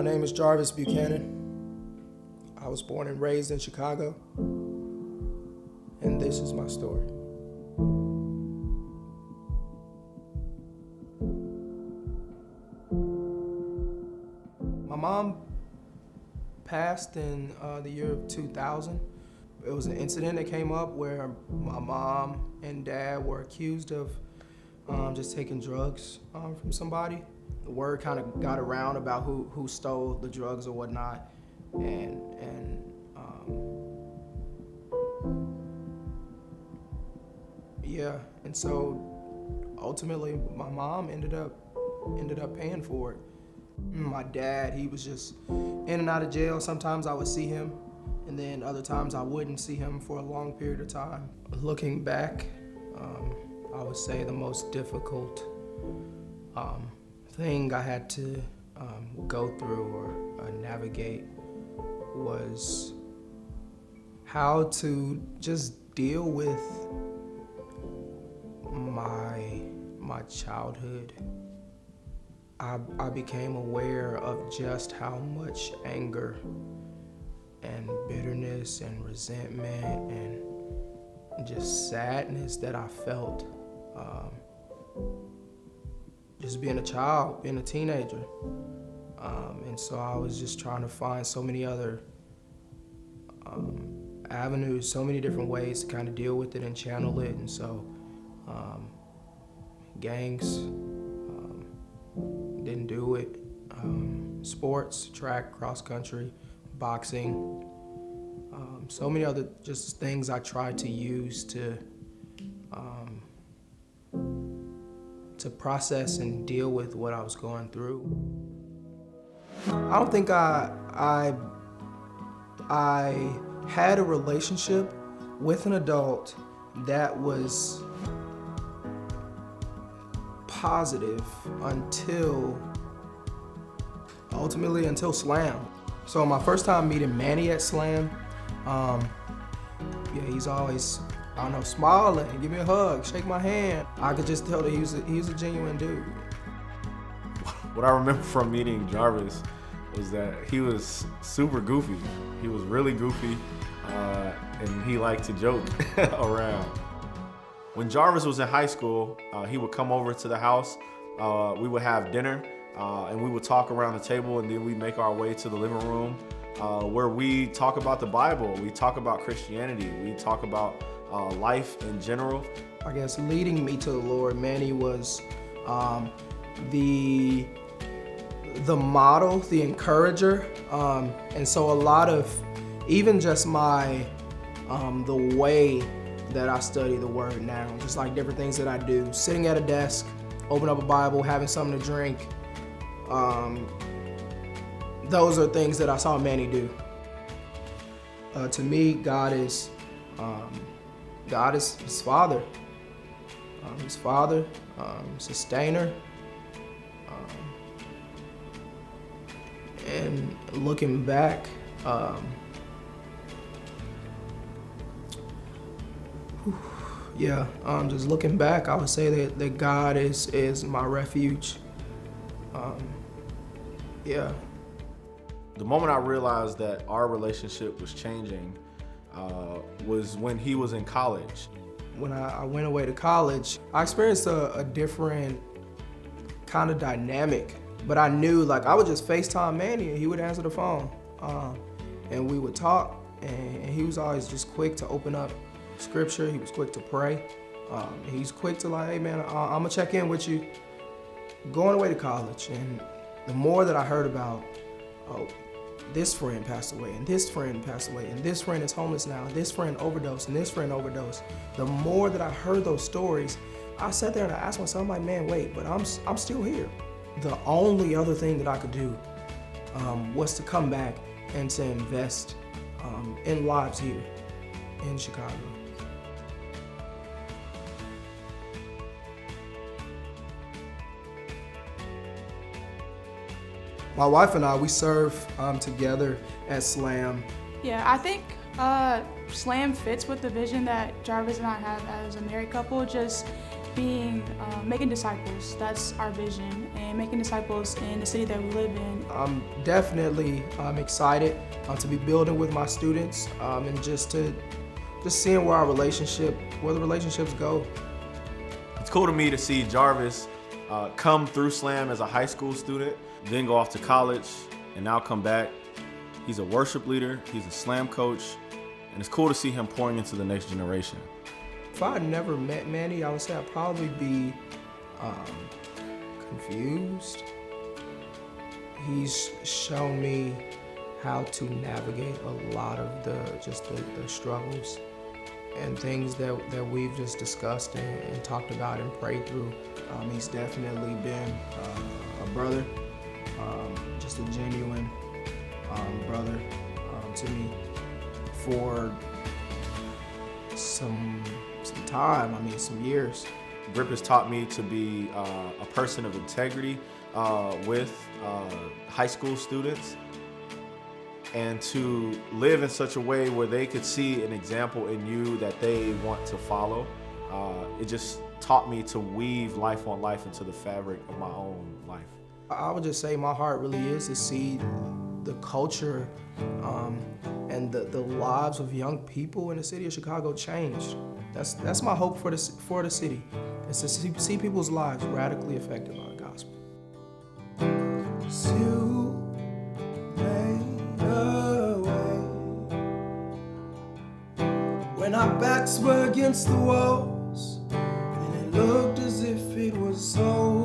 My name is Jarvis Buchanan. I was born and raised in Chicago, and this is my story. My mom passed in the year of 2000. It was an incident that came up where my mom and dad were accused of just taking drugs from somebody. The word kind of got around about who stole the drugs or whatnot, and yeah, and so ultimately my mom ended up paying for it. My dad, he was just in and out of jail. Sometimes I would see him, and then other times I wouldn't see him for a long period of time. Looking back, I would say the most difficult thing I had to go through or navigate was how to just deal with my childhood. I became aware of just how much anger and bitterness and resentment and just sadness that I felt just being a child, being a teenager. And so I was just trying to find so many other avenues, so many different ways to kind of deal with it and channel it. And so gangs, didn't do it. Sports, track, cross country, boxing, so many other just things I tried to use to process and deal with what I was going through. I don't think I had a relationship with an adult that was positive until Slam. So my first time meeting Manny at Slam, he's always, I don't know, smiling, give me a hug, shake my hand. I could just tell that he was a genuine dude. What I remember from meeting Jarvis was that he was super goofy. He was really goofy, and he liked to joke around. When Jarvis was in high school, he would come over to the house. We would have dinner, and we would talk around the table, and then we'd make our way to the living room, where we talk about the Bible, we talk about Christianity, we talk about life in general. I guess leading me to the Lord, Manny was the model, the encourager, and so a lot of, even just my, the way that I study the Word now, just like different things that I do, sitting at a desk, open up a Bible, having something to drink, those are things that I saw Manny do. To me, God is his father. His father, sustainer. And looking back, just looking back, I would say that God is my refuge. The moment I realized that our relationship was changing was when he was in college. When I went away to college, I experienced a different kind of dynamic, but I knew, like, I would just FaceTime Manny and he would answer the phone, and we would talk, and he was always just quick to open up scripture. He was quick to pray. He's quick to, like, hey man, I'm gonna check in with you. Going away to college, and the more that I heard about, oh, this friend passed away, and this friend passed away, and this friend is homeless now, and this friend overdosed, and this friend overdosed. The more that I heard those stories, I sat there and I asked myself, I'm like, man, wait, but I'm still here. The only other thing that I could do was to come back and to invest in lives here in Chicago. My wife and I, we serve together at Slam. Yeah, I think Slam fits with the vision that Jarvis and I have as a married couple. Just making disciples. That's our vision, and making disciples in the city that we live in. I'm definitely excited to be building with my students and just seeing where the relationships go. It's cool to me to see Jarvis come through Slam as a high school student, then go off to college, and now come back. He's a worship leader, he's a Slam coach, and it's cool to see him pouring into the next generation. If I had never met Manny, I would say I'd probably be confused. He's shown me how to navigate a lot of the struggles and things that we've just discussed and talked about and prayed through. He's definitely been a brother, just a genuine brother to me for some time, some years. Grip has taught me to be a person of integrity with high school students, and to live in such a way where they could see an example in you that they want to follow. It just taught me to weave life on life into the fabric of my own life. I would just say my heart really is to see the culture and the lives of young people in the city of Chicago changed. That's my hope for the city, is to see people's lives radically affected by the gospel. You made a way when our backs were against the walls, and it looked as if it was over.